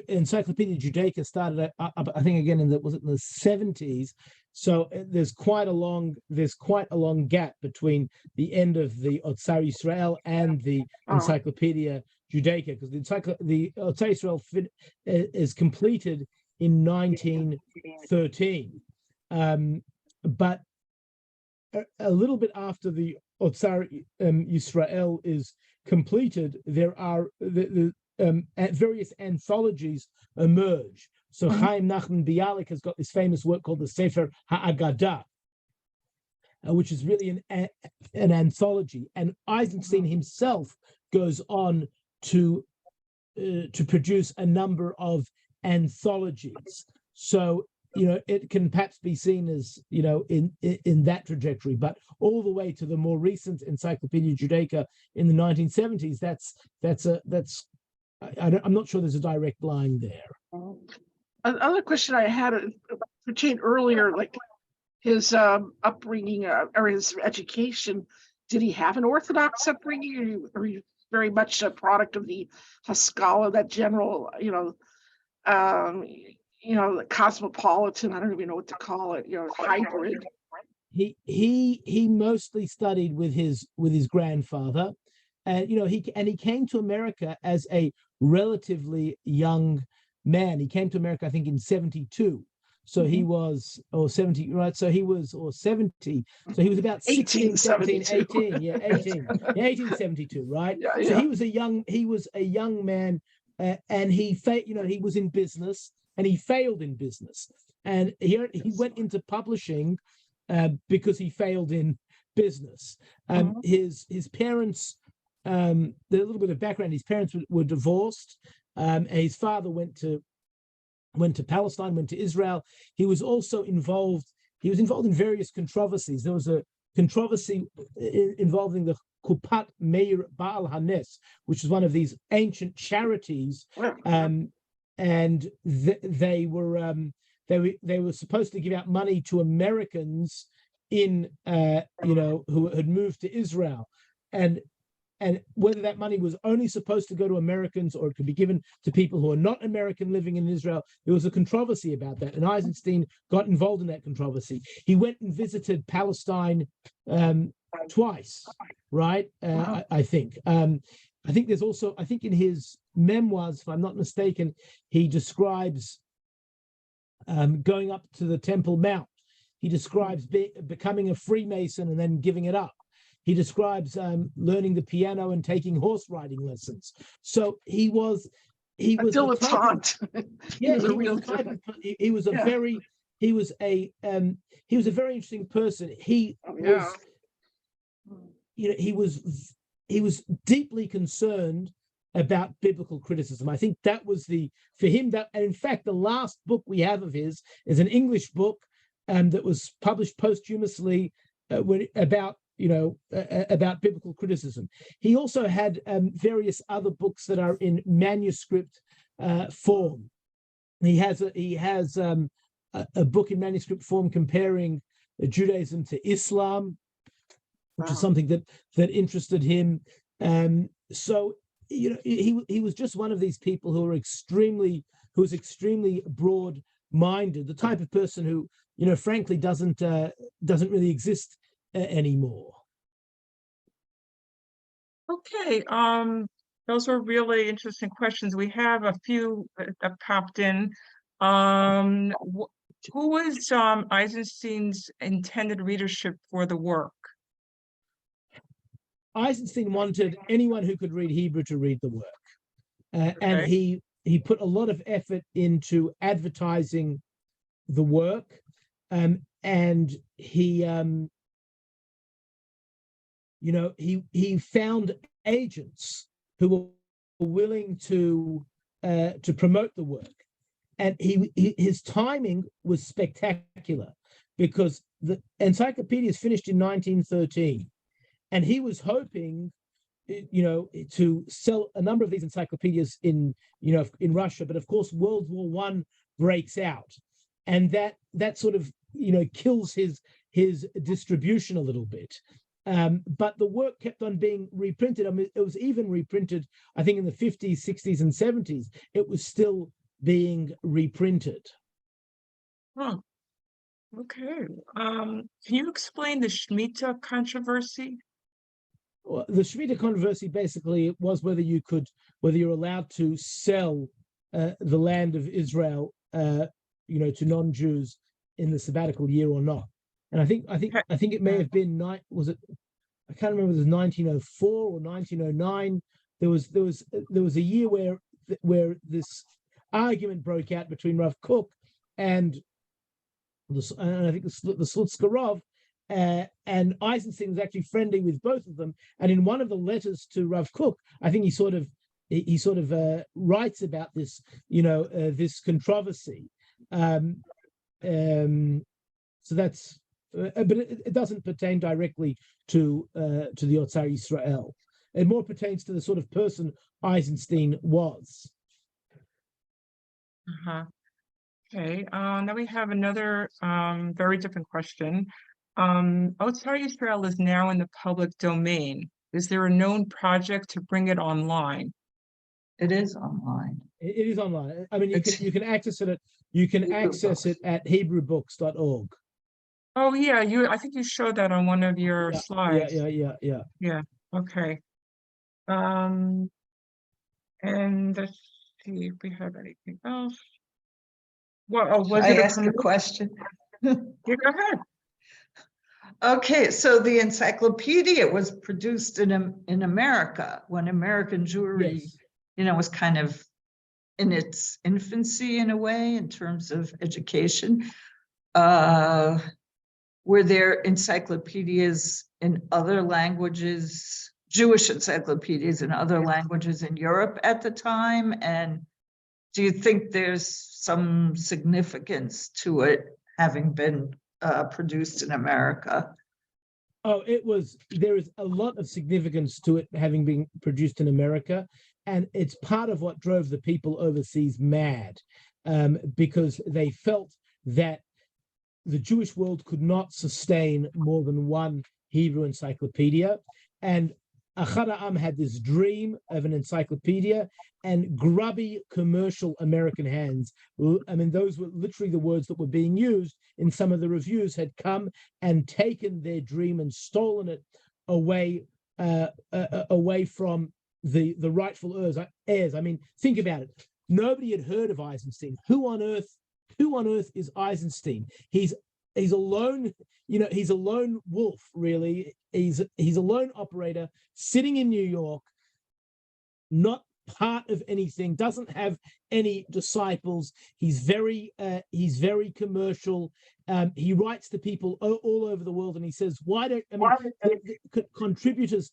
B: Encyclopedia Judaica started I think again in the 70s. So there's quite a long gap between the end of the Ozar Yisrael and the Encyclopedia Judaica, because the Ozar Yisrael is completed in 1913, but a little bit after the Ozar Yisrael is completed, there are various anthologies emerge. So Chaim Nachman Bialik has got this famous work called the Sefer HaAgadah, which is really an anthology. And Eisenstein himself goes on to produce a number of anthologies. So it can perhaps be seen as in that trajectory, but all the way to the more recent Encyclopedia Judaica in the 1970s, I'm not sure there's a direct line there.
C: Another question I had pertained earlier, like his upbringing or his education. Did he have an Orthodox upbringing, or he very much a product of the Haskalah, that general, cosmopolitan? I don't even know what to call it. Hybrid.
B: He mostly studied with his grandfather, and he came to America as a relatively young man. He came to America, I think, in 72. So he was, 70, right? So he was, 70. So he was about 16, 17, 18. Yeah, 1872, right? Yeah, yeah. So he was a young man, and he was in business, and he failed in business. And he went into publishing because he failed in business. His parents, a little bit of background, his parents were divorced. And his father went to Palestine, went to Israel. He was also involved. He was involved in various controversies. There was a controversy involving the Kupat Meir Ba'al HaNes, which is one of these ancient charities and they were supposed to give out money to Americans in who had moved to Israel, and whether that money was only supposed to go to Americans or it could be given to people who are not American living in Israel. There was a controversy about that, and Eisenstein got involved in that controversy. He went and visited Palestine twice, right? I think. I think there's also, I think in his memoirs, if I'm not mistaken, he describes going up to the Temple Mount. He describes becoming a Freemason and then giving it up. He describes learning the piano and taking horse riding lessons. So he was a
C: dilettante.
B: Yeah, he was a very interesting person. He was deeply concerned about biblical criticism. I think that was for him, and in fact, the last book we have of his is an English book that was published posthumously about biblical criticism. He also had various other books that are in manuscript form. He has a book in manuscript form comparing Judaism to Islam, which is something that interested him. So he was just one of these people who was extremely broad-minded, the type of person who frankly doesn't really exist anymore.
A: Okay, those were really interesting questions. We have a few that popped in. Who was Eisenstein's intended readership for the work?
B: Eisenstein wanted anyone who could read Hebrew to read the work, and he put a lot of effort into advertising the work, and he found agents who were willing to promote the work, and his timing was spectacular because the Encyclopedia is finished in 1913. And he was hoping, to sell a number of these encyclopedias in Russia. But of course, World War I breaks out, and that sort of kills his distribution a little bit. But the work kept on being reprinted. I mean, it was even reprinted, I think, in the 50s, 60s, and 70s. It was still being reprinted.
A: Huh. Okay. Can you explain the Shemitah controversy?
B: Well, the Shemitah controversy basically was whether you're allowed to sell the land of Israel, to non-Jews in the sabbatical year or not. And I think it may have been I can't remember if it was 1904 or 1909. There was a year where this argument broke out between Rav Kook and I think the Slutskarov. And Eisenstein was actually friendly with both of them. And in one of the letters to Rav Kook, I think he sort of writes about this, this controversy. So that's, but it doesn't pertain directly to the Ozar Yisrael. It more pertains to the sort of person Eisenstein was.
A: Okay. Now we have another very different question. Ozar Yisrael is now in the public domain. Is there a known project to bring it online?
D: It is online.
B: It is online. I mean, you can access it at HebrewBooks.org.
A: Oh yeah, I think you showed that on one of your slides.
B: Yeah.
A: Okay. And let's see if we have anything else. Well, was
D: I ask a question?
A: Yeah, go ahead.
D: Okay, so the encyclopedia was produced in America when American Jewry,
B: Yes.
D: Was kind of in its infancy in a way in terms of education. Were there encyclopedias in other languages, Jewish encyclopedias in other languages in Europe at the time? And do you think there's some significance to it having been produced in America?
B: Oh, there is a lot of significance to it having been produced in America. and it's part of what drove the people overseas mad, because they felt that the Jewish world could not sustain more than one Hebrew encyclopedia. And Ahad Ha'am had this dream of an encyclopedia, and grubby commercial American hands, I mean, those were literally the words that were being used in some of the reviews, had come and taken their dream and stolen it away from the rightful heirs. I mean, think about it. Nobody had heard of Eisenstein. Who on earth is Eisenstein? He's a lone, he's a lone wolf, really. He's a lone operator sitting in New York, not part of anything, doesn't have any disciples. He's very commercial. He writes to people all over the world, and he says, contributors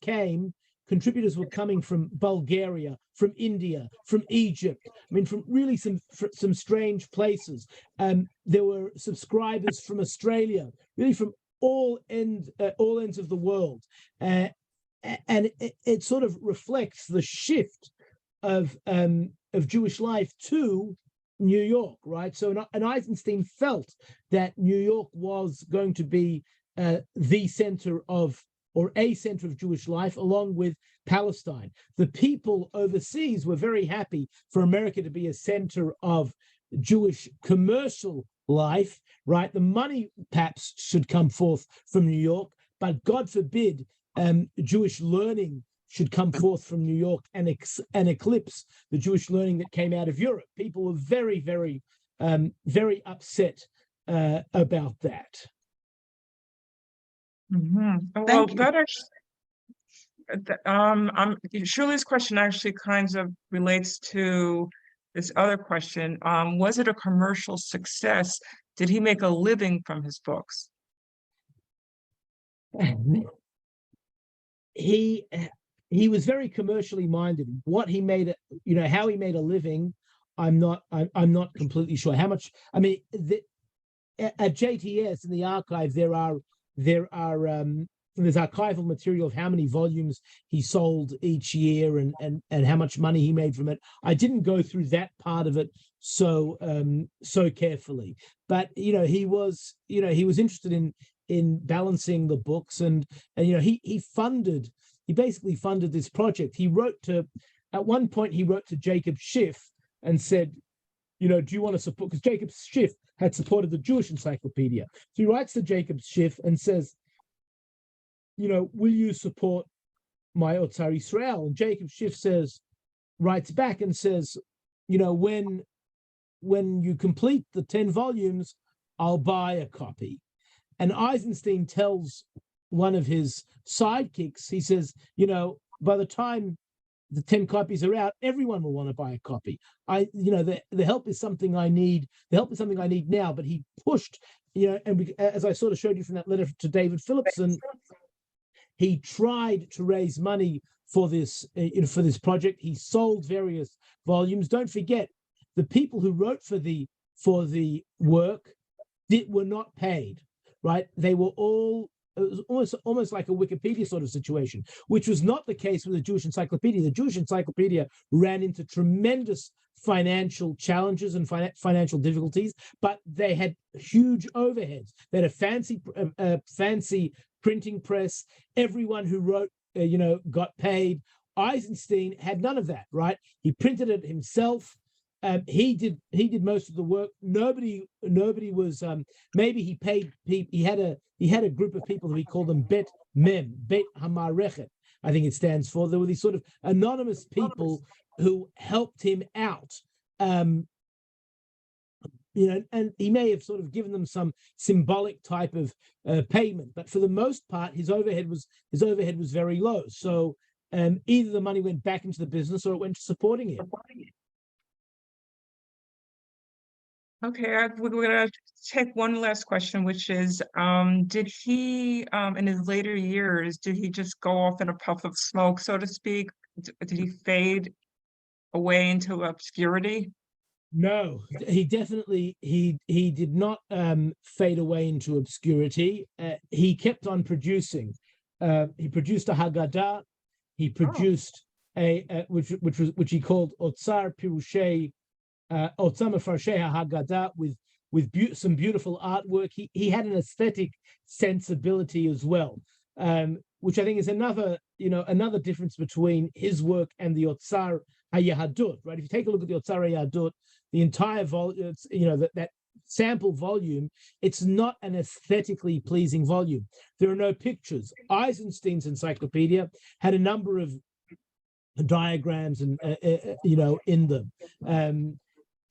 B: were coming from Bulgaria, from India, from Egypt. I mean, from really some strange places. There were subscribers from Australia, really from all ends of the world. And it sort of reflects the shift of Jewish life to New York, right? So, and Eisenstein felt that New York was going to be the center of, or a center of Jewish life, along with Palestine. The people overseas were very happy for America to be a center of Jewish commercial life, right? The money perhaps should come forth from New York, but God forbid Jewish learning should come forth from New York and eclipse the Jewish learning that came out of Europe. People were very, very, very upset about that.
A: Mm-hmm. Well, that actually, Shirley's question actually kind of relates to this other question. Was it a commercial success? Did he make a living from his books?
B: He was very commercially minded. What he made, how he made a living, I'm not completely sure. How much? I mean, at JTS in the archive, there's archival material of how many volumes he sold each year and how much money he made from it. I didn't go through that part of it so carefully, but he was interested in balancing the books, and he basically funded this project. At one point he wrote to Jacob Schiff and said, do you want to support, because Jacob Schiff had supported the Jewish Encyclopedia. So he writes to Jacob Schiff and says, will you support my Ozar Yisrael? And Jacob Schiff writes back and says, when you complete the 10 volumes, I'll buy a copy. And Eisenstein tells one of his sidekicks, he says, by the time the 10 copies are out, everyone will want to buy a copy. The help is something I need. The help is something I need now. But he pushed, and as I sort of showed you from that letter to David Phillipson, he tried to raise money for this project. He sold various volumes. Don't forget, the people who wrote for the work were not paid, right? They were all. It was almost like a Wikipedia sort of situation, which was not the case with the Jewish Encyclopedia. The Jewish Encyclopedia ran into tremendous financial challenges and financial difficulties, but they had huge overheads. They had a fancy printing press. Everyone who wrote, got paid. Eisenstein had none of that, right? He printed it himself. He did most of the work. Nobody was. Maybe he paid. He had a group of people who he called them Bet Hamarechet. I think it stands for. There were these sort of anonymous people who helped him out. And he may have sort of given them some symbolic type of payment, but for the most part, his overhead was very low. So either the money went back into the business or it went to supporting him.
A: Okay, we're going to take one last question, which is, did he, in his later years, did he just go off in a puff of smoke, so to speak? Did he fade away into obscurity?
B: No, he definitely, he did not fade away into obscurity. He kept on producing. He produced a Haggadah. He produced which he called Ozar Pirushei Otzar Mefarshei HaHaggadah, with some beautiful artwork. He had an aesthetic sensibility as well, which I think is another difference between his work and the Ozar HaYahadut. Right? If you take a look at the Ozar HaYahadut, the entire volume, that sample volume, it's not an aesthetically pleasing volume. There are no pictures. Eisenstein's Encyclopedia had a number of diagrams and in them,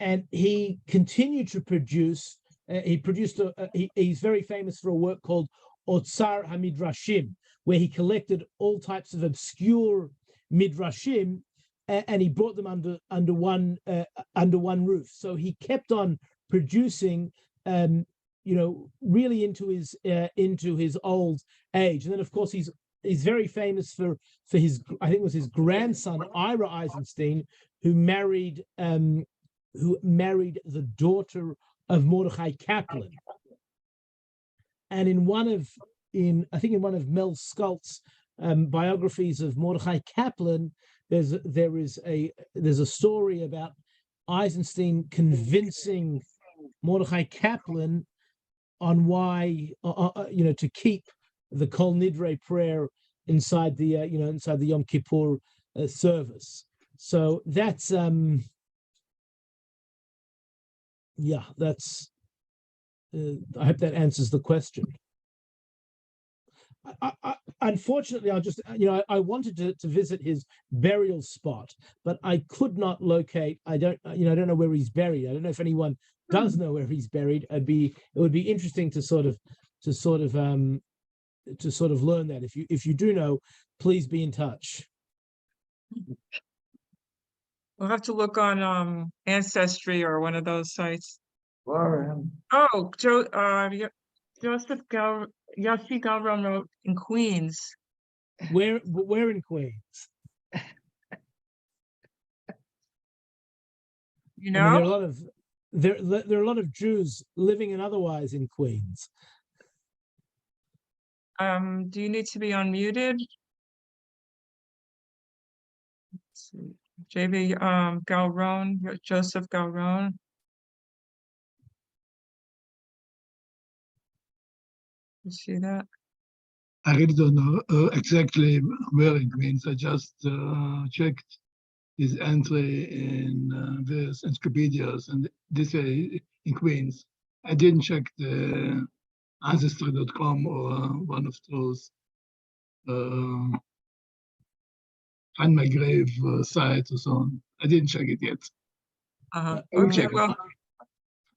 B: and he continued to produce. He's very famous for a work called Otzar HaMidrashim, where he collected all types of obscure midrashim, and he brought them under one roof. So he kept on producing, really into his old age. And then, of course, he's very famous for his, I think it was his grandson Ira Eisenstein, who married the daughter of Mordechai Kaplan. And in one of Mel Skult's biographies of Mordechai Kaplan, there's a story about Eisenstein convincing Mordechai Kaplan on why to keep the Kol Nidre prayer inside the Yom Kippur service. So that's I hope that answers the question. Unfortunately, I wanted to visit his burial spot, but I could not locate. I don't know where he's buried. I don't know if anyone does know where he's buried. It would be interesting to sort of learn that. If you do know, please be in touch.
A: We'll have to look on Ancestry or one of those sites.
D: Or,
A: Joseph Yossi Galron wrote in Queens.
B: Where in Queens?
A: You
B: I mean,
A: know,
B: there are a lot of Jews living and otherwise in Queens.
A: do you need to be unmuted? Let's see. JB Galron, Joseph Galron. You see that?
E: I really don't know exactly where in Queens. I just checked his entry in various encyclopedias, and this way in Queens. I didn't check the ancestry.com or one of those Find My Grave sites or so on. I didn't check it yet.
A: Okay, well,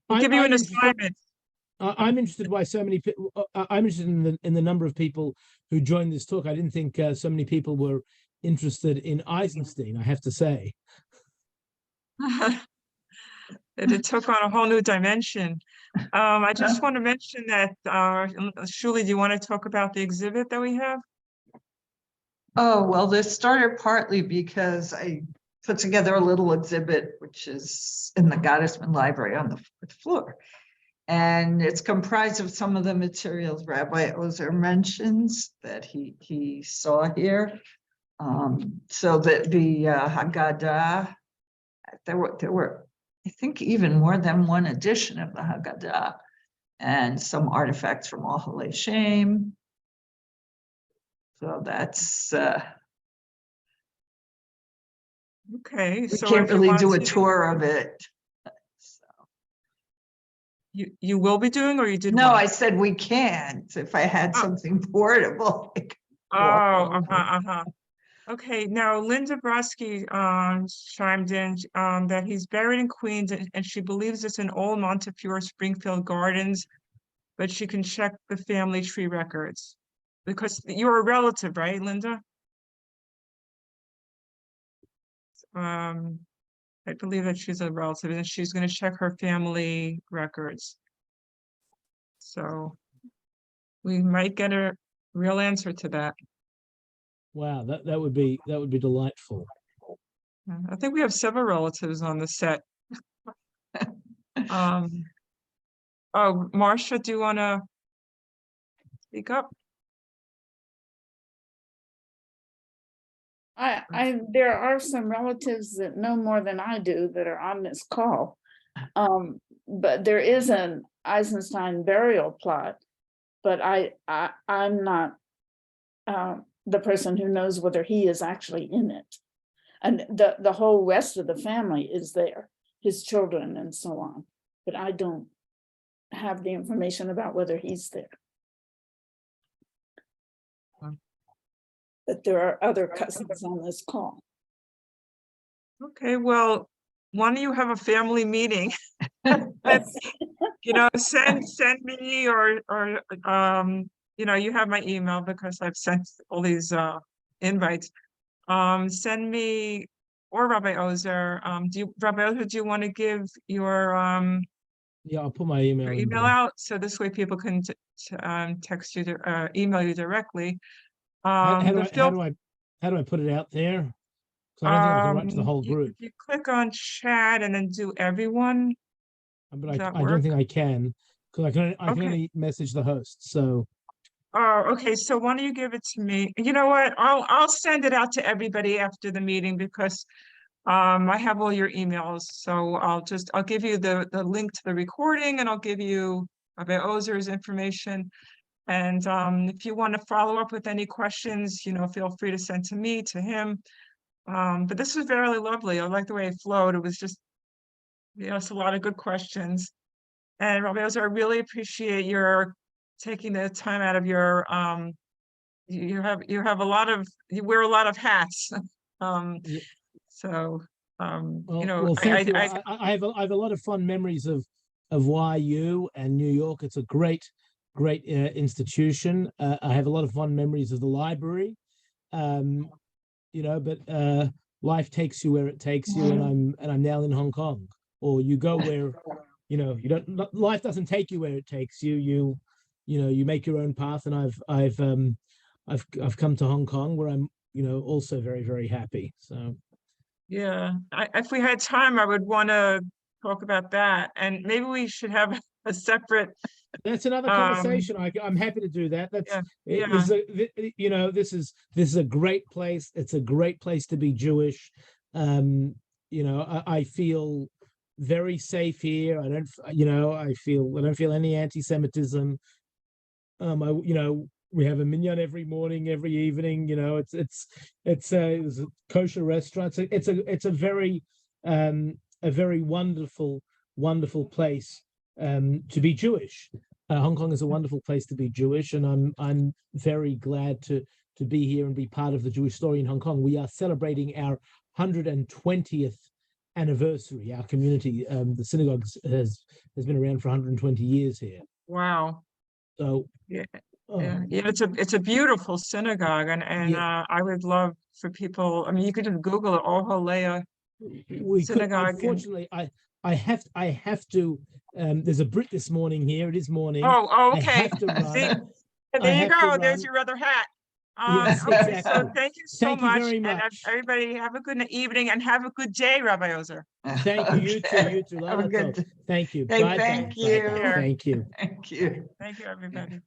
A: we'll give you an assignment.
B: I'm interested why so many people. I'm interested in the number of people who joined this talk. I didn't think so many people were interested in Eisenstein, I have to say.
A: It took on a whole new dimension. I just want to mention that, Shuli, do you want to talk about the exhibit that we have?
D: oh, well, this started partly because I put together a little exhibit, which is in the Gottesman Library on the 4th floor. And it's comprised of some of the materials Rabbi Oser mentions that he saw here. So that the Haggadah, there were, I think, even more than one edition of the Haggadah, and some artifacts from Ohel Leah Synagogue. So that's
A: Okay,
D: we
A: so
D: can't
A: if you
D: really
A: want
D: do a
A: to-
D: tour of it.
A: You will be doing, or you did?
D: No,
A: one?
D: I said we can't. If I had something portable. I could
A: Oh,
D: walk over.
A: Okay, now Linda Brodsky chimed in that he's buried in Queens, and she believes it's in old Montefiore Springfield Gardens, but she can check the family tree records. Because you're a relative, right, Linda? I believe that she's a relative, and she's going to check her family records. So we might get a real answer to that.
B: Wow, that would be delightful.
A: I think we have several relatives on the set. Oh, Marcia, do you want to speak up?
F: There are some relatives that know more than I do that are on this call. But there is an Eisenstein burial plot, but I'm not the person who knows whether he is actually in it. And the whole rest of the family is there, his children and so on. But I don't have the information about whether he's there. But there are other cousins on this call.
A: Okay, well, why don't you have a family meeting? Send me or you have my email because I've sent all these invites. Send me or Rabbi Oser. Rabbi Oser, do you want to give your
B: Yeah, I'll put my email in
A: email
B: there.
A: out so this way people can text you email you directly.
B: How do I put it out there? So I don't think I can write to the whole group.
A: If you click on chat and then do everyone,
B: But
A: does
B: I
A: that
B: don't
A: work?
B: think I can, because I can
A: Okay.
B: only message the host. So
A: Oh, okay. So why don't you give it to me? You know what? I'll send it out to everybody after the meeting because I have all your emails. So I'll give you the link to the recording and I'll give you Rabbi Oser's information. And if you want to follow up with any questions, feel free to send to me, to him. But this was very lovely. I like the way it flowed. It was just, it's a lot of good questions. And Rabbi Oser, I really appreciate your taking the time out of your you wear a lot of hats.
B: Yeah.
A: So
B: well, thank you. I have a lot of fond memories of YU and New York. It's a great institution. I have a lot of fond memories of the library. But life takes you where it takes you, and I'm now in Hong Kong. Or you go where life doesn't take you where it takes you. You make your own path, and I've come to Hong Kong where I'm also very, very happy. So
A: yeah, if we had time, I would want to talk about that, and maybe we should have a separate.
B: That's another conversation. I'm happy to do that. This is a great place. It's a great place to be Jewish. I feel very safe here. I don't feel any anti-Semitism. We have a minyan every morning, every evening. It's a kosher restaurant. It's a very wonderful place to be Jewish. Hong Kong is a wonderful place to be Jewish, and I'm very glad to be here and be part of the Jewish story in Hong Kong. We are celebrating our 120th anniversary. Our community, the synagogue, has been around for 120 years here.
A: Wow.
B: So
A: yeah, it's a beautiful synagogue, and I would love for people. I mean, you could just Google it, Ohel Leah Synagogue.
B: Unfortunately, I have to. There's a Brit this morning here. It is morning.
A: Oh, okay.
B: I have to run.
A: See, there you go. There's your other hat.
B: Yes,
A: okay,
B: exactly.
A: so thank you so much.
B: Very much.
A: And everybody have a good evening and have a good day, Rabbi Oser.
B: Thank you.
D: Okay.
B: You too.
D: Have a good day.
B: Thank you.
D: Hey,
B: Bye.
D: thank you.
B: Thank you.
D: Thank you.
A: Thank you, everybody.